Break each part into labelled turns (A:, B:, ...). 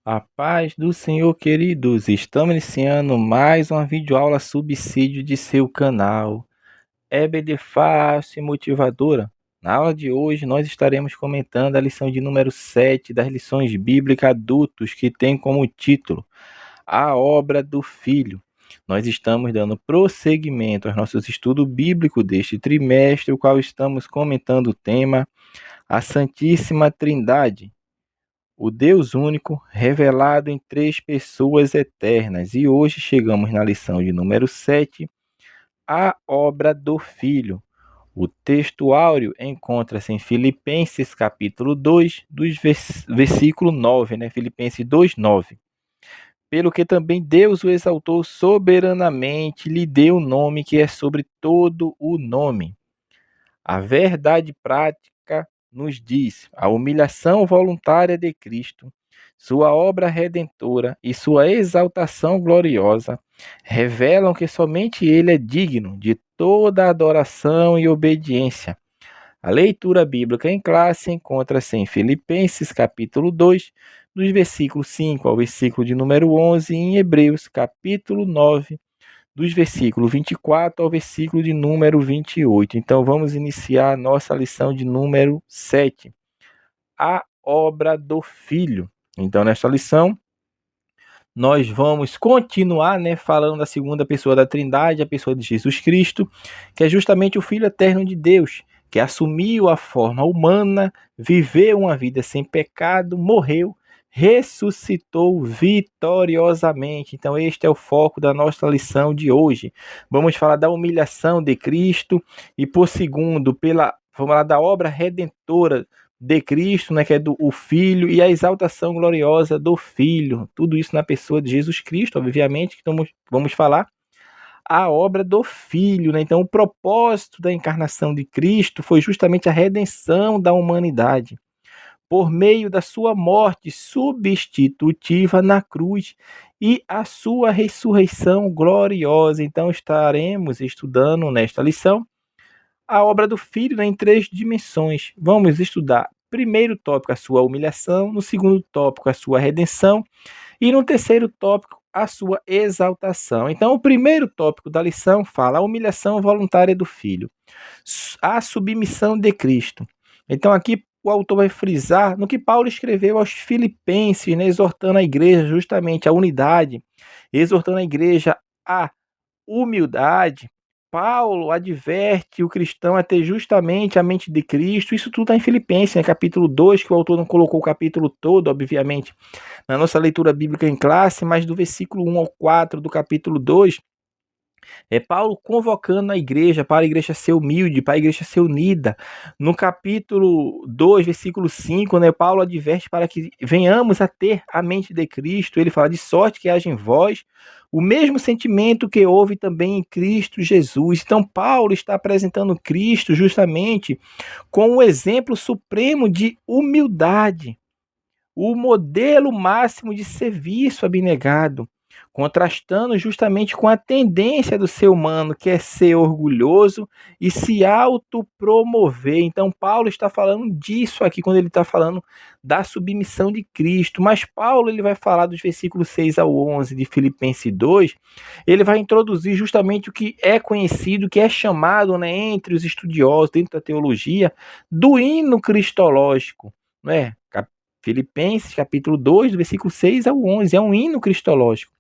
A: A paz do Senhor, queridos. Estamos iniciando mais uma videoaula subsídio de seu canal EBD Fácil e Motivadora. Na aula de hoje, nós estaremos comentando a lição de número 7 das lições bíblicas adultos, que tem como título A Obra do Filho. Nós estamos dando prosseguimento ao nosso estudo bíblico deste trimestre, o qual estamos comentando o tema A Santíssima Trindade, o Deus único, revelado em três pessoas eternas. E hoje chegamos na lição de número 7, a obra do Filho. O texto áureo encontra-se em Filipenses capítulo 2, versículo 9, Filipenses 2, 9. Pelo que também Deus o exaltou soberanamente, lhe deu o nome que é sobre todo o nome. A verdade prática nos diz: a humilhação voluntária de Cristo, sua obra redentora e sua exaltação gloriosa revelam que somente Ele é digno de toda adoração e obediência. A leitura bíblica em classe encontra-se em Filipenses capítulo 2, dos versículos 5 ao versículo de número 11, e em Hebreus capítulo 9, dos versículos 24 ao versículo de número 28. Então, vamos iniciar a nossa lição de número 7, a obra do Filho. Então, nesta lição, nós vamos continuar falando da segunda pessoa da Trindade, a pessoa de Jesus Cristo, que é justamente o Filho eterno de Deus, que assumiu a forma humana, viveu uma vida sem pecado, morreu, ressuscitou vitoriosamente. Então, este é o foco da nossa lição de hoje. Vamos falar da humilhação de Cristo e, por segundo, vamos falar da obra redentora de Cristo, que é o Filho, e a exaltação gloriosa do Filho. Tudo isso na pessoa de Jesus Cristo, obviamente, que vamos falar a obra do Filho. Então, o propósito da encarnação de Cristo foi justamente a redenção da humanidade, por meio da sua morte substitutiva na cruz e a sua ressurreição gloriosa. Então, estaremos estudando nesta lição a obra do Filho em três dimensões. Vamos estudar, primeiro tópico, a sua humilhação, no segundo tópico, a sua redenção, e no terceiro tópico, a sua exaltação. Então, o primeiro tópico da lição fala a humilhação voluntária do Filho, a submissão de Cristo. Então, aqui o autor vai frisar no que Paulo escreveu aos Filipenses, exortando a igreja justamente à unidade, exortando a igreja à humildade. Paulo adverte o cristão a ter justamente a mente de Cristo. Isso tudo está em Filipenses, capítulo 2, que o autor não colocou o capítulo todo, obviamente, na nossa leitura bíblica em classe, mas do versículo 1 ao 4 do capítulo 2, é Paulo convocando a igreja para a igreja ser humilde, para a igreja ser unida. No capítulo 2, versículo 5, Paulo adverte para que venhamos a ter a mente de Cristo. Ele fala: de sorte que haja em vós o mesmo sentimento que houve também em Cristo Jesus. Então, Paulo está apresentando Cristo justamente como o exemplo supremo de humildade, o modelo máximo de serviço abnegado, contrastando justamente com a tendência do ser humano, que é ser orgulhoso e se autopromover. Então, Paulo está falando disso aqui, quando ele está falando da submissão de Cristo. Mas Paulo ele vai falar dos versículos 6 ao 11 de Filipenses 2, ele vai introduzir justamente o que é conhecido, que é chamado entre os estudiosos, dentro da teologia, do hino cristológico, não é? Filipenses, capítulo 2, do versículo 6 ao 11, é um hino cristológico,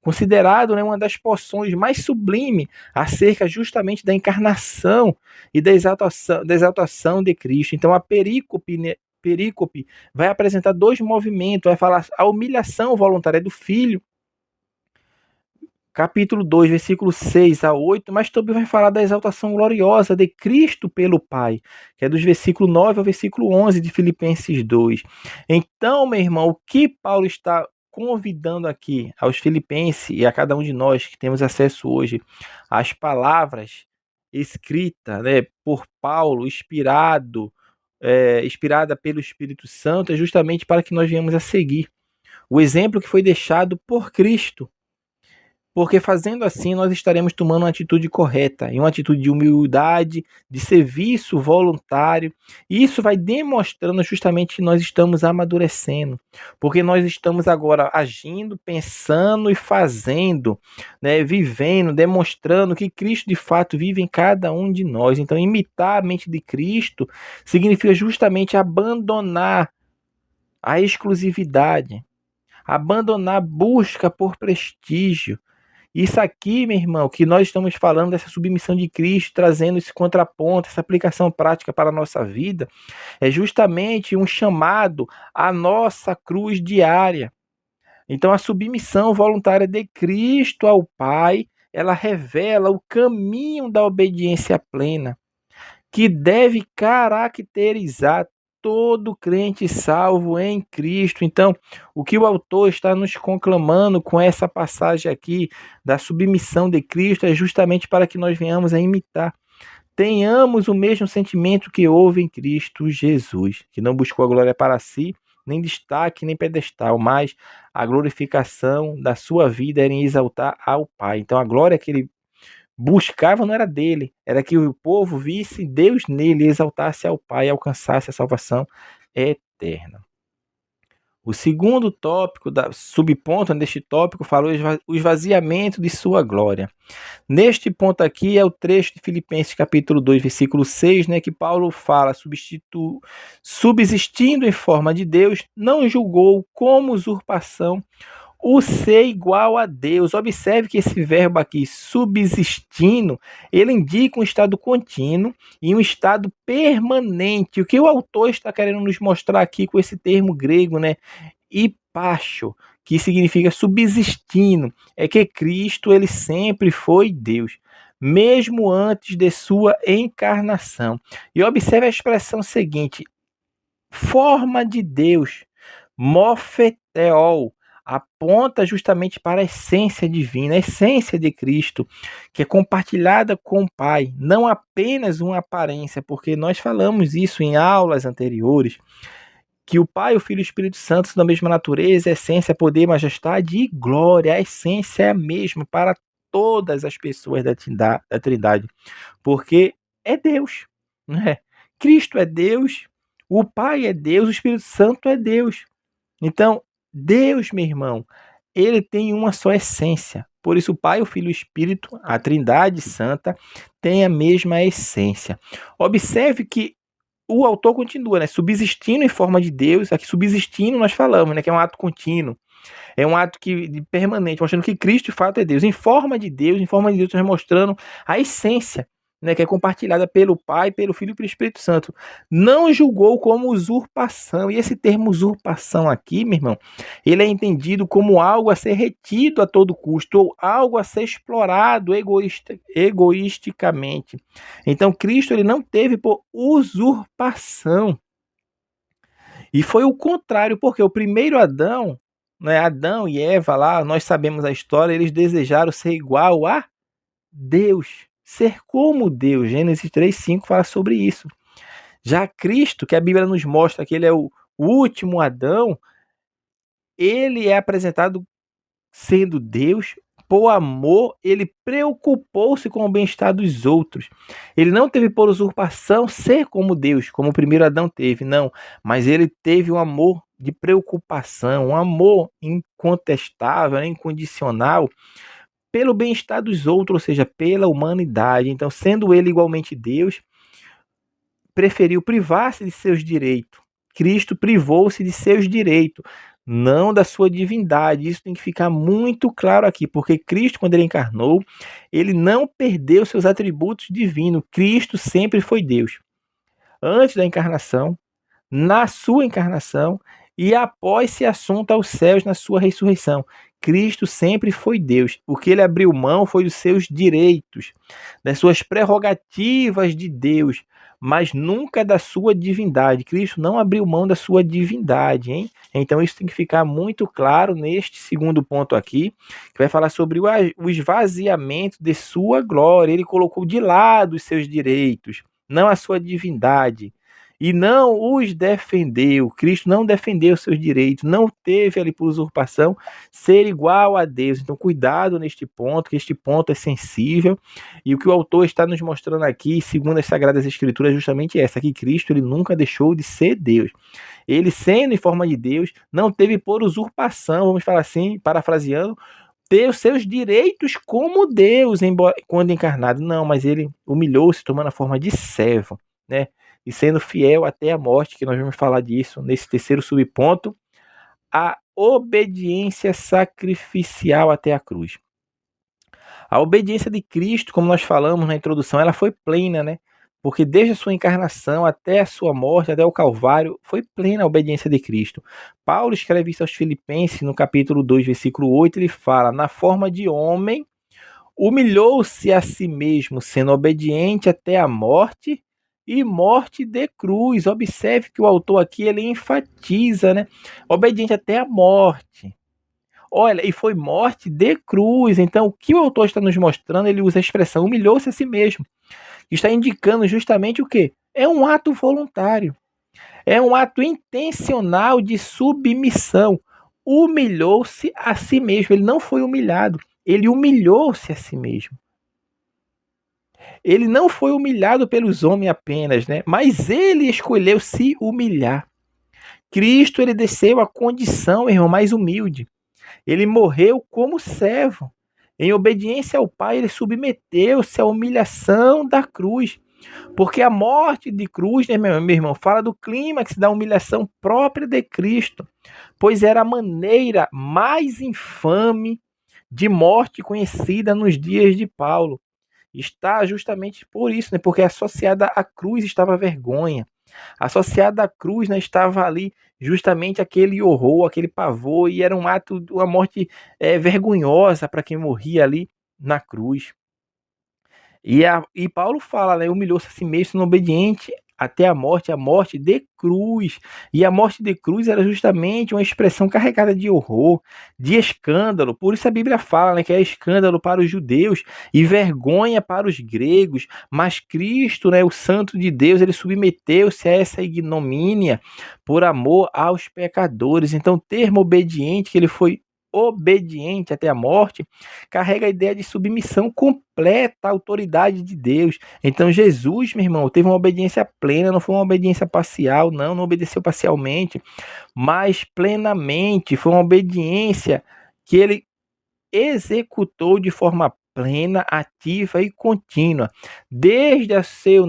A: considerado uma das porções mais sublimes acerca justamente da encarnação e da exaltação de Cristo. Então, a perícope vai apresentar dois movimentos, vai falar a humilhação voluntária do Filho, capítulo 2, versículo 6 a 8, mas também vai falar da exaltação gloriosa de Cristo pelo Pai, que é dos versículos 9 ao versículo 11 de Filipenses 2. Então, meu irmão, o que Paulo está convidando aqui aos filipenses e a cada um de nós que temos acesso hoje às palavras escritas por Paulo, inspirada pelo Espírito Santo, é justamente para que nós venhamos a seguir o exemplo que foi deixado por Cristo. porque fazendo assim nós estaremos tomando uma atitude correta, e uma atitude de humildade, de serviço voluntário, e isso vai demonstrando justamente que nós estamos amadurecendo, porque nós estamos agora agindo, pensando e fazendo, né, vivendo, demonstrando que Cristo de fato vive em cada um de nós. Então, imitar a mente de Cristo significa justamente abandonar a exclusividade, abandonar a busca por prestígio. Isso aqui, meu irmão, que nós estamos falando dessa submissão de Cristo, trazendo esse contraponto, essa aplicação prática para a nossa vida, é justamente um chamado à nossa cruz diária. Então, a submissão voluntária de Cristo ao Pai, ela revela o caminho da obediência plena, que deve caracterizar todo crente salvo em Cristo. Então, o que o autor está nos conclamando com essa passagem aqui da submissão de Cristo é justamente para que nós venhamos a imitar. Tenhamos o mesmo sentimento que houve em Cristo Jesus, que não buscou a glória para si, nem destaque, nem pedestal, mas a glorificação da sua vida era em exaltar ao Pai. Então, a glória que ele buscava não era dele, era que o povo visse Deus nele, exaltasse ao Pai e alcançasse a salvação eterna. O segundo tópico, subponto deste tópico, falou o esvaziamento de sua glória. Neste ponto aqui é o trecho de Filipenses capítulo 2, versículo 6, né, que Paulo fala, subsistindo em forma de Deus, não julgou como usurpação o ser igual a Deus. Observe que esse verbo aqui, subsistindo, ele indica um estado contínuo e um estado permanente. O que o autor está querendo nos mostrar aqui com esse termo grego, né? Hipacho, que significa subsistindo, é que Cristo ele sempre foi Deus, mesmo antes de sua encarnação. E observe a expressão seguinte, forma de Deus, mofeteol, aponta justamente para a essência divina, a essência de Cristo, que é compartilhada com o Pai, não apenas uma aparência, porque nós falamos isso em aulas anteriores, que o Pai, o Filho e o Espírito Santo são da mesma natureza, essência, poder, majestade e glória, a essência é a mesma para todas as pessoas da Trindade, porque é Deus, né? Cristo é Deus, o Pai é Deus, o Espírito Santo é Deus. Então, Deus, meu irmão, ele tem uma só essência. Por isso, o Pai, o Filho e o Espírito, a Trindade Santa, tem a mesma essência. Observe que o autor continua, né? Subsistindo em forma de Deus. Aqui, subsistindo, nós falamos, né? Que é um ato contínuo. É um ato permanente, mostrando que Cristo, de fato, é Deus. Em forma de Deus, está mostrando a essência, né, que é compartilhada pelo Pai, pelo Filho e pelo Espírito Santo. Não julgou como usurpação. E esse termo usurpação aqui, meu irmão, ele é entendido como algo a ser retido a todo custo, ou algo a ser explorado egoisticamente. Então, Cristo ele não teve por usurpação. E foi o contrário, porque o primeiro Adão, né, Adão e Eva lá, nós sabemos a história, eles desejaram ser igual a Deus, ser como Deus. Gênesis 3:5 fala sobre isso. Já Cristo, que a Bíblia nos mostra que ele é o último Adão, ele é apresentado sendo Deus. Por amor, ele preocupou-se com o bem-estar dos outros. Ele não teve por usurpação ser como Deus, como o primeiro Adão teve, não. Mas ele teve um amor de preocupação, um amor incontestável, incondicional, pelo bem-estar dos outros, ou seja, pela humanidade. Então, sendo ele igualmente Deus, preferiu privar-se de seus direitos. Cristo privou-se de seus direitos, não da sua divindade. Isso tem que ficar muito claro aqui, porque Cristo, quando ele encarnou, ele não perdeu seus atributos divinos. Cristo sempre foi Deus. Antes da encarnação, na sua encarnação e após ser assunto aos céus na sua ressurreição. Cristo sempre foi Deus. O que ele abriu mão foi dos seus direitos, das suas prerrogativas de Deus, mas nunca da sua divindade. Cristo não abriu mão da sua divindade, hein? Então isso tem que ficar muito claro neste segundo ponto aqui, que vai falar sobre o esvaziamento de sua glória. Ele colocou de lado os seus direitos, não a sua divindade. e não os defendeu. Cristo não defendeu seus direitos, não teve ali por usurpação ser igual a Deus. Então, cuidado neste ponto, que este ponto é sensível, e o que o autor está nos mostrando aqui, segundo as Sagradas Escrituras, é justamente essa, que Cristo ele nunca deixou de ser Deus. Ele, sendo em forma de Deus, não teve por usurpação, vamos falar assim, parafraseando, ter os seus direitos como Deus, embora, quando encarnado. Não, mas ele humilhou-se, tomando a forma de servo, né? E sendo fiel até a morte, que nós vamos falar disso nesse terceiro subponto, a obediência sacrificial até a cruz. A obediência de Cristo, como nós falamos na introdução, ela foi plena, né? Porque desde a sua encarnação até a sua morte, até o Calvário, foi plena a obediência de Cristo. Paulo escreve isso aos Filipenses, no capítulo 2, versículo 8, ele fala: na forma de homem, humilhou-se a si mesmo, sendo obediente até a morte e morte de cruz. Observe que o autor aqui ele enfatiza, né? Obediente até a morte. Olha, e foi morte de cruz. Então, o que o autor está nos mostrando, ele usa a expressão humilhou-se a si mesmo. Está indicando justamente o quê? É um ato voluntário. É um ato intencional de submissão. Humilhou-se a si mesmo. Ele não foi humilhado. Ele humilhou-se a si mesmo. Ele não foi humilhado pelos homens apenas, né? Mas ele escolheu se humilhar. Cristo, ele desceu à condição, irmão, mais humilde. Ele morreu como servo. Em obediência ao Pai, ele submeteu-se à humilhação da cruz. Porque a morte de cruz, né, meu irmão, fala do clímax da humilhação própria de Cristo. Pois era a maneira mais infame de morte conhecida nos dias de Paulo. Está justamente por isso, né? Porque associada à cruz estava a vergonha. Associada à cruz, né, estava ali justamente aquele horror, aquele pavor, e era um ato, uma morte vergonhosa para quem morria ali na cruz. E Paulo fala, né, humilhou-se a si mesmo, sendo obediente até a morte de cruz. E a morte de cruz era justamente uma expressão carregada de horror, de escândalo. Por isso a Bíblia fala, né, que é escândalo para os judeus e vergonha para os gregos. Mas Cristo, né, o Santo de Deus, ele submeteu-se a essa ignomínia por amor aos pecadores. Então, o termo obediente, que ele foi obediente até a morte, carrega a ideia de submissão completa à autoridade de Deus. Então Jesus, meu irmão, teve uma obediência plena, não foi uma obediência parcial, não obedeceu parcialmente, mas plenamente. Foi uma obediência que ele executou de forma plena, ativa e contínua, desde seu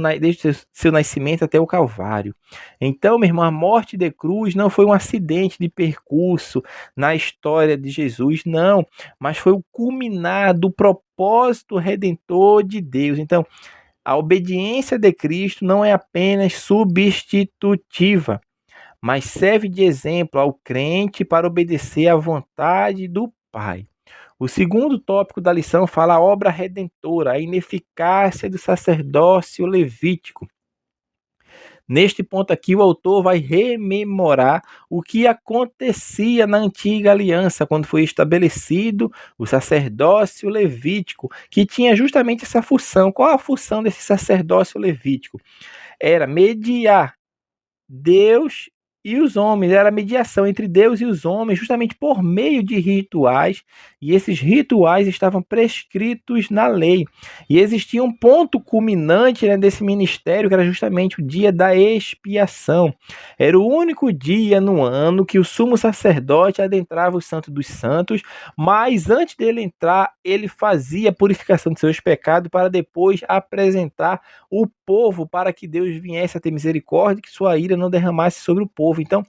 A: nascimento até o Calvário. Então, meu irmão, a morte de cruz não foi um acidente de percurso na história de Jesus, não, mas foi o culminar do propósito redentor de Deus. Então, a obediência de Cristo não é apenas substitutiva, mas serve de exemplo ao crente para obedecer à vontade do Pai. O segundo tópico da lição fala a obra redentora, a ineficácia do sacerdócio levítico. Neste ponto aqui, o autor vai rememorar o que acontecia na antiga aliança, quando foi estabelecido o sacerdócio levítico, que tinha justamente essa função. Qual a função desse sacerdócio levítico? Era mediar Deus e os homens, era a mediação entre Deus e os homens, justamente por meio de rituais, e esses rituais estavam prescritos na lei. E existia um ponto culminante, né, desse ministério, que era justamente o dia da expiação. Era o único dia no ano que o sumo sacerdote adentrava o Santo dos Santos, mas antes dele entrar, ele fazia a purificação de seus pecados para depois apresentar o povo para que Deus viesse a ter misericórdia e que sua ira não derramasse sobre o povo. Então,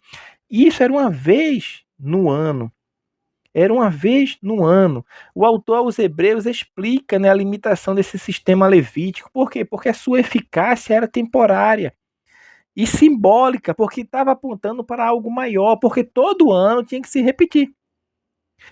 A: isso era uma vez no ano. Era uma vez no ano. O autor aos Hebreus explica, né, a limitação desse sistema levítico. Por quê? Porque a sua eficácia era temporária e simbólica, porque estava apontando para algo maior, porque todo ano tinha que se repetir.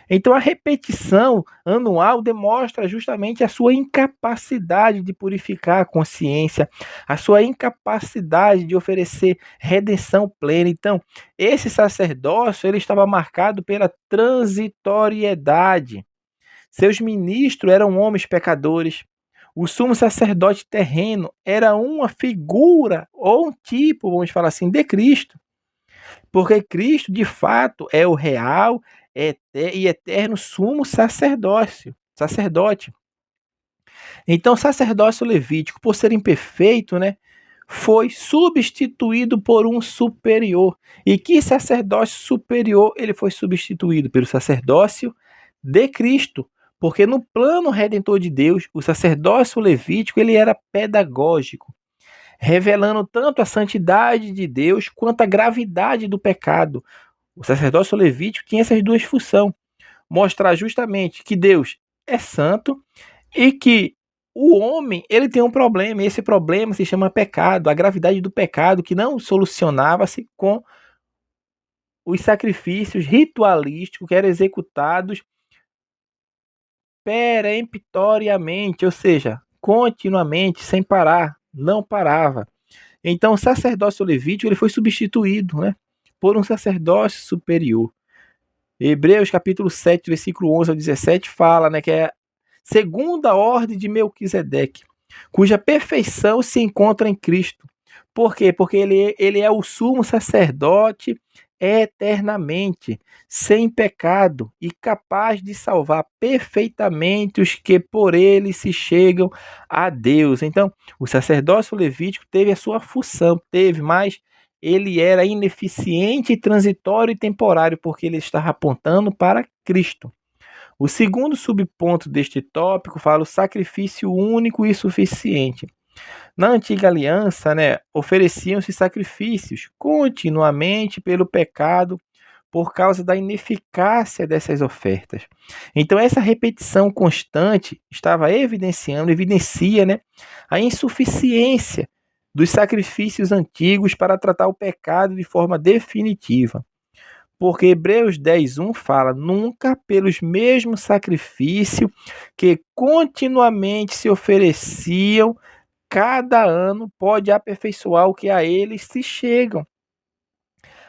A: Então, a repetição anual demonstra justamente a sua incapacidade de purificar a consciência, a sua incapacidade de oferecer redenção plena. Então, esse sacerdócio ele estava marcado pela transitoriedade. Seus ministros eram homens pecadores. O sumo sacerdote terreno era uma figura ou um tipo, vamos falar assim, de Cristo. Porque Cristo, de fato, é o real e eterno sumo sacerdote. Então, o sacerdócio levítico, por ser imperfeito, né, foi substituído por um superior. E que sacerdócio superior ele foi substituído? Pelo sacerdócio de Cristo. Porque no plano redentor de Deus, o sacerdócio levítico ele era pedagógico, revelando tanto a santidade de Deus quanto a gravidade do pecado. O sacerdócio levítico tinha essas duas funções: mostrar justamente que Deus é santo e que o homem ele tem um problema, e esse problema se chama pecado, a gravidade do pecado que não solucionava-se com os sacrifícios ritualísticos que eram executados peremptoriamente, ou seja, continuamente, sem parar, não parava. Então o sacerdócio levítico ele foi substituído, né, por um sacerdócio superior. Hebreus capítulo 7, versículo 11 ao 17 fala, né, que é segunda a ordem de Melquisedeque, cuja perfeição se encontra em Cristo. Por quê? Porque ele é o sumo sacerdote eternamente, sem pecado e capaz de salvar perfeitamente os que por ele se chegam a Deus. Então, o sacerdócio levítico teve a sua função, mas ele era ineficiente, transitório e temporário, porque ele estava apontando para Cristo. O segundo subponto deste tópico fala o sacrifício único e suficiente. Na antiga aliança, né, ofereciam-se sacrifícios continuamente pelo pecado por causa da ineficácia dessas ofertas. Então essa repetição constante evidencia, né, a insuficiência dos sacrifícios antigos para tratar o pecado de forma definitiva. Porque Hebreus 10:1 fala: nunca pelos mesmos sacrifícios que continuamente se ofereciam cada ano pode aperfeiçoar o que a eles se chegam.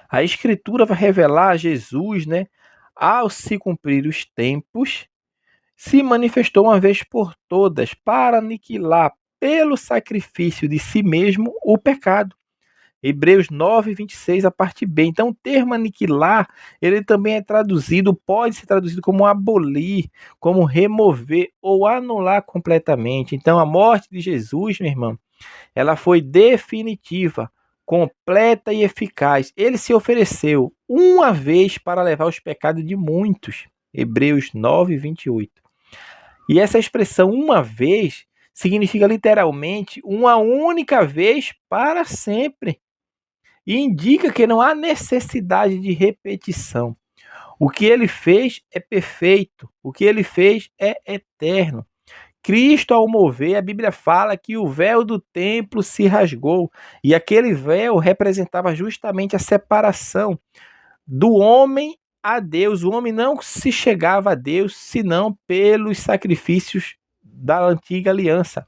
A: A Escritura vai revelar Jesus, né, ao se cumprir os tempos, se manifestou uma vez por todas para aniquilar pelo sacrifício de si mesmo o pecado. Hebreus 9:26, a parte B. Então, o termo aniquilar, ele também é traduzido, pode ser traduzido como abolir, como remover ou anular completamente. Então, a morte de Jesus, meu irmão, ela foi definitiva, completa e eficaz. Ele se ofereceu uma vez para levar os pecados de muitos. Hebreus 9:28. E essa expressão uma vez significa literalmente uma única vez para sempre. E indica que não há necessidade de repetição. O que ele fez é perfeito, o que ele fez é eterno. Cristo, ao mover, a Bíblia fala que o véu do templo se rasgou, e aquele véu representava justamente a separação do homem a Deus. O homem não se chegava a Deus senão pelos sacrifícios da antiga aliança.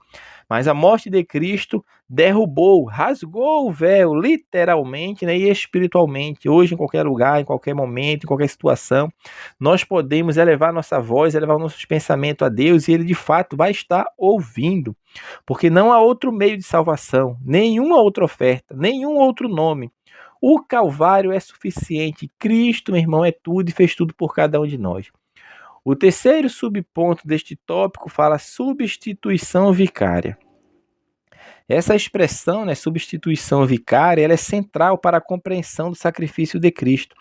A: Mas a morte de Cristo derrubou, rasgou o véu, literalmente, né, e espiritualmente. Hoje, em qualquer lugar, em qualquer momento, em qualquer situação, nós podemos elevar nossa voz, elevar nossos pensamentos a Deus, e Ele de fato vai estar ouvindo. Porque não há outro meio de salvação, nenhuma outra oferta, nenhum outro nome. O Calvário é suficiente. Cristo, meu irmão, é tudo e fez tudo por cada um de nós. O terceiro subponto deste tópico fala substituição vicária. Essa expressão, né, substituição vicária, ela é central para a compreensão do sacrifício de Cristo.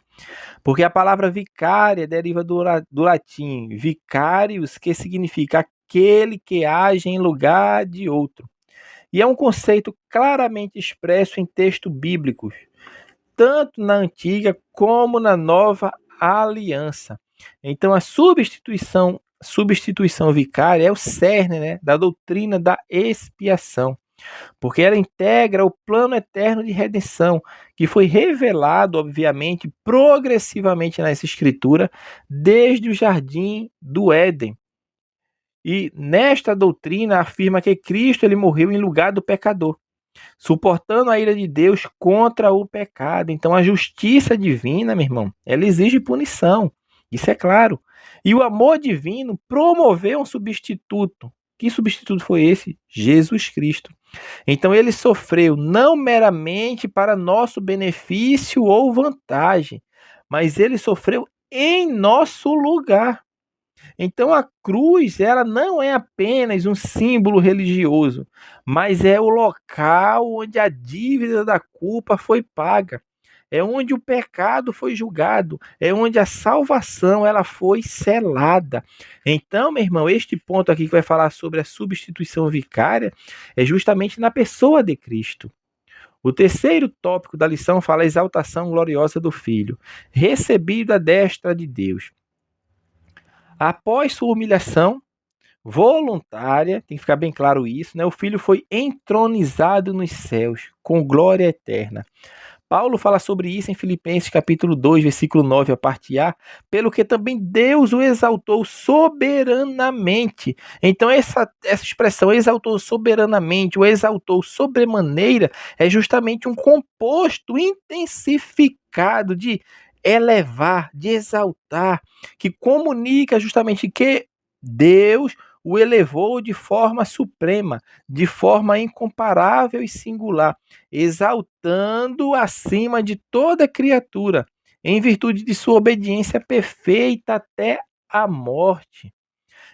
A: Porque a palavra vicária deriva do latim vicarius, que significa aquele que age em lugar de outro. E é um conceito claramente expresso em textos bíblicos, tanto na antiga como na nova aliança. Então a substituição vicária é o cerne, né, da doutrina da expiação, porque ela integra o plano eterno de redenção, que foi revelado, obviamente, progressivamente nessa escritura, desde o jardim do Éden. E nesta doutrina afirma que Cristo ele morreu em lugar do pecador, suportando a ira de Deus contra o pecado. Então a justiça divina, meu irmão, ela exige punição. Isso é claro. E o amor divino promoveu um substituto, Que substituto foi esse? Jesus Cristo. Então ele sofreu não meramente para nosso benefício ou vantagem, mas ele sofreu em nosso lugar. Então a cruz, ela não é apenas um símbolo religioso, mas é o local onde a dívida da culpa foi paga. É onde o pecado foi julgado, é onde a salvação ela foi selada. Então, meu irmão, este ponto aqui que vai falar sobre a substituição vicária é justamente na pessoa de Cristo. O terceiro tópico da lição fala a exaltação gloriosa do Filho, recebido à destra de Deus. Após sua humilhação voluntária, tem que ficar bem claro isso, né? O Filho foi entronizado nos céus, com glória eterna. Paulo fala sobre isso em Filipenses capítulo 2, versículo 9, a parte A, pelo que também Deus o exaltou soberanamente. Então essa expressão, exaltou soberanamente, ou exaltou sobremaneira, é justamente um composto intensificado de elevar, de exaltar, que comunica justamente que Deus o elevou de forma suprema, de forma incomparável e singular, exaltando acima de toda criatura, em virtude de sua obediência perfeita até a morte.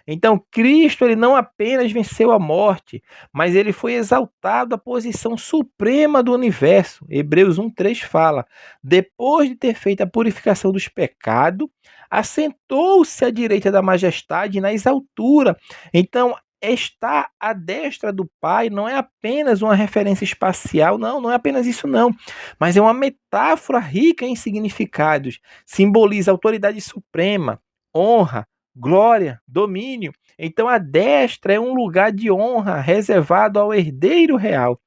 A: Então, Cristo ele não apenas venceu a morte, mas ele foi exaltado à posição suprema do universo. Hebreus 1:3 fala: depois de ter feito a purificação dos pecados, assentou-se à direita da majestade nas alturas. Então, estar à destra do Pai não é apenas uma referência espacial, não é apenas isso não, mas é uma metáfora rica em significados. Simboliza autoridade suprema, honra, glória, domínio. Então a destra é um lugar de honra reservado ao herdeiro real.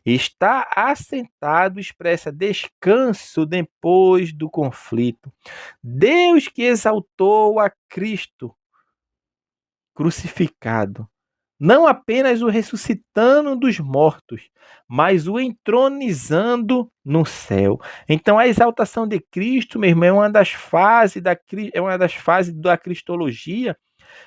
A: Está assentado expressa descanso depois do conflito. Deus que exaltou a Cristo crucificado, não apenas o ressuscitando dos mortos, mas o entronizando no céu. Então a exaltação de Cristo, meu irmão, é uma das fases da cristologia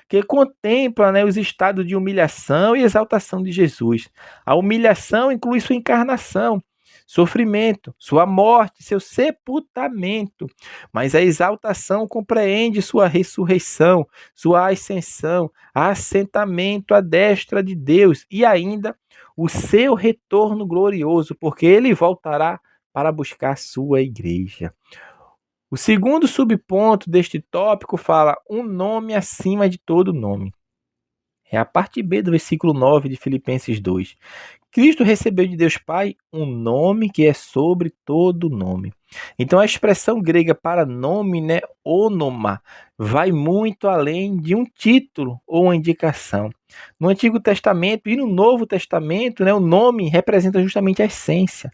A: que contempla, né, os estados de humilhação e exaltação de Jesus. A humilhação inclui sua encarnação, sofrimento, sua morte, seu sepultamento, mas a exaltação compreende sua ressurreição, sua ascensão, assentamento à destra de Deus e ainda o seu retorno glorioso, porque ele voltará para buscar sua igreja. O segundo subponto deste tópico fala um nome acima de todo nome. É a parte B do versículo 9 de Filipenses 2. Cristo recebeu de Deus Pai um nome que é sobre todo nome. Então a expressão grega para nome, né, onoma, vai muito além de um título ou uma indicação. No Antigo Testamento e no Novo Testamento, né, o nome representa justamente a essência.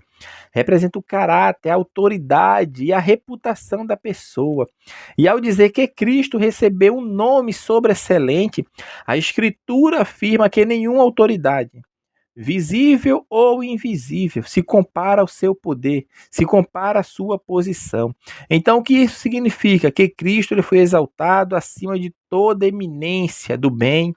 A: Representa o caráter, a autoridade e a reputação da pessoa. E ao dizer que Cristo recebeu um nome sobreexcelente, a Escritura afirma que nenhuma autoridade, visível ou invisível, se compara ao seu poder, se compara à sua posição. Então, o que isso significa? Que Cristo ele foi exaltado acima de toda eminência do bem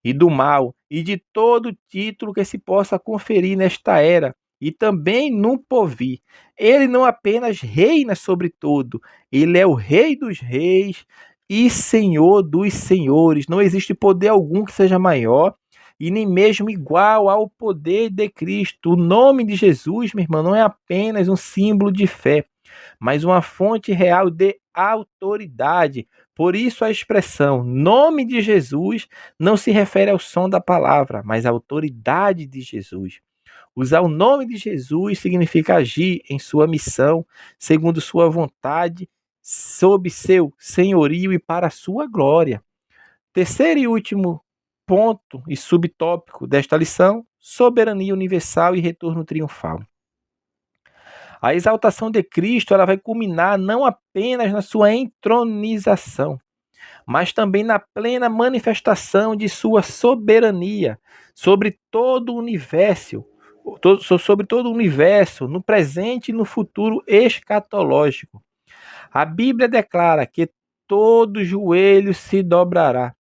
A: e do mal, e de todo título que se possa conferir nesta era, e também no porvir. Ele não apenas reina sobre tudo, ele é o Rei dos reis e Senhor dos senhores. Não existe poder algum que seja maior e nem mesmo igual ao poder de Cristo. O nome de Jesus, meu irmão, não é apenas um símbolo de fé, mas uma fonte real de autoridade. Por isso a expressão nome de Jesus não se refere ao som da palavra, mas à autoridade de Jesus. Usar o nome de Jesus significa agir em sua missão, segundo sua vontade, sob seu senhorio e para a sua glória. Terceiro e último ponto e subtópico desta lição: soberania universal e retorno triunfal. A exaltação de Cristo ela vai culminar não apenas na sua entronização, mas também na plena manifestação de sua soberania sobre todo o universo, no presente e no futuro escatológico. A Bíblia declara que todo joelho se dobrará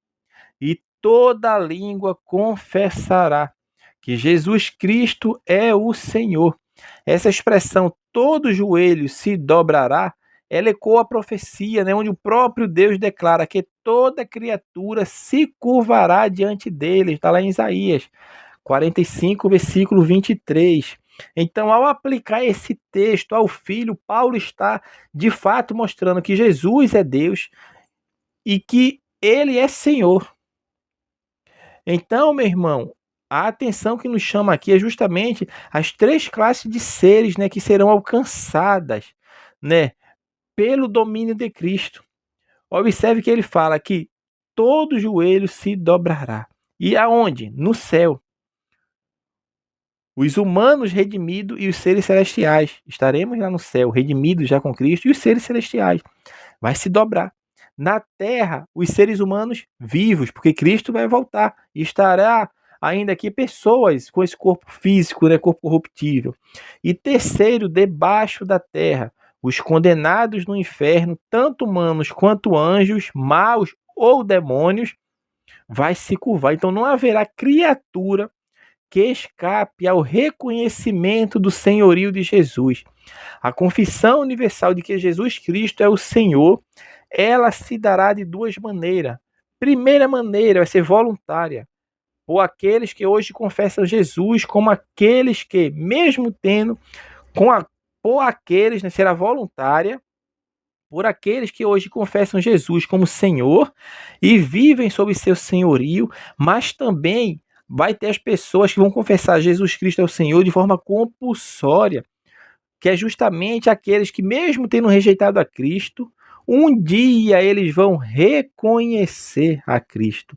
A: e toda língua confessará que Jesus Cristo é o Senhor. Essa expressão, todo joelho se dobrará, ela ecoa a profecia, né, onde o próprio Deus declara que toda criatura se curvará diante dele. Está lá em Isaías 45, versículo 23. Então, ao aplicar esse texto ao Filho, Paulo está, de fato, mostrando que Jesus é Deus e que ele é Senhor. Então, meu irmão, a atenção que nos chama aqui é justamente as três classes de seres, né, que serão alcançadas, né, pelo domínio de Cristo. Observe que ele fala que todo joelho se dobrará. E aonde? No céu. Os humanos redimidos e os seres celestiais. Estaremos lá no céu, redimidos já com Cristo, e os seres celestiais. Vai se dobrar. Na terra, os seres humanos vivos, porque Cristo vai voltar. E estará ainda aqui pessoas com esse corpo físico, né, corpo corruptível. E terceiro, debaixo da terra, os condenados no inferno, tanto humanos quanto anjos, maus ou demônios, vai se curvar. Então não haverá criatura que escape ao reconhecimento do senhorio de Jesus. A confissão universal de que Jesus Cristo é o Senhor, ela se dará de duas maneiras. Primeira maneira vai ser voluntária, por aqueles que hoje confessam Jesus como aqueles que, mesmo tendo, por aqueles, né, será voluntária, por aqueles que hoje confessam Jesus como Senhor e vivem sob seu senhorio, mas também vai ter as pessoas que vão confessar Jesus Cristo é o Senhor de forma compulsória, que é justamente aqueles que, mesmo tendo rejeitado a Cristo, um dia eles vão reconhecer a Cristo,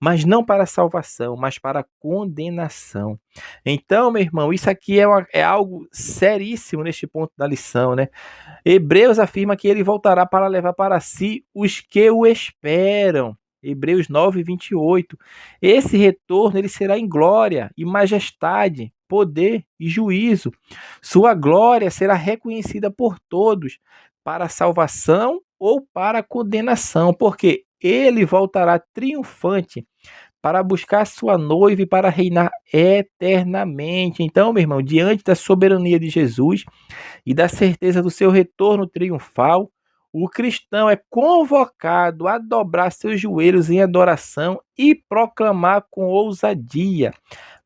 A: mas não para a salvação, mas para a condenação. Então, meu irmão, isso aqui é algo seríssimo neste ponto da lição, né? Hebreus afirma que ele voltará para levar para si os que o esperam. Hebreus 9, 28. Esse retorno ele será em glória e majestade, poder e juízo. Sua glória será reconhecida por todos para a salvação ou para a condenação, porque ele voltará triunfante para buscar sua noiva e para reinar eternamente. Então, meu irmão, diante da soberania de Jesus e da certeza do seu retorno triunfal, o cristão é convocado a dobrar seus joelhos em adoração e proclamar com ousadia: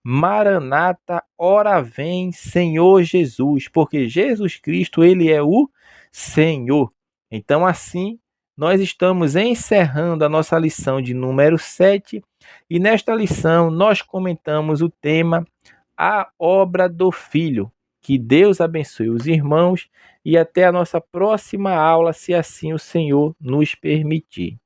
A: Maranata, ora vem, Senhor Jesus, porque Jesus Cristo, ele é o Senhor. Então, assim, nós estamos encerrando a nossa lição de número 7, e nesta lição nós comentamos o tema A Obra do Filho. Que Deus abençoe os irmãos e até a nossa próxima aula, se assim o Senhor nos permitir.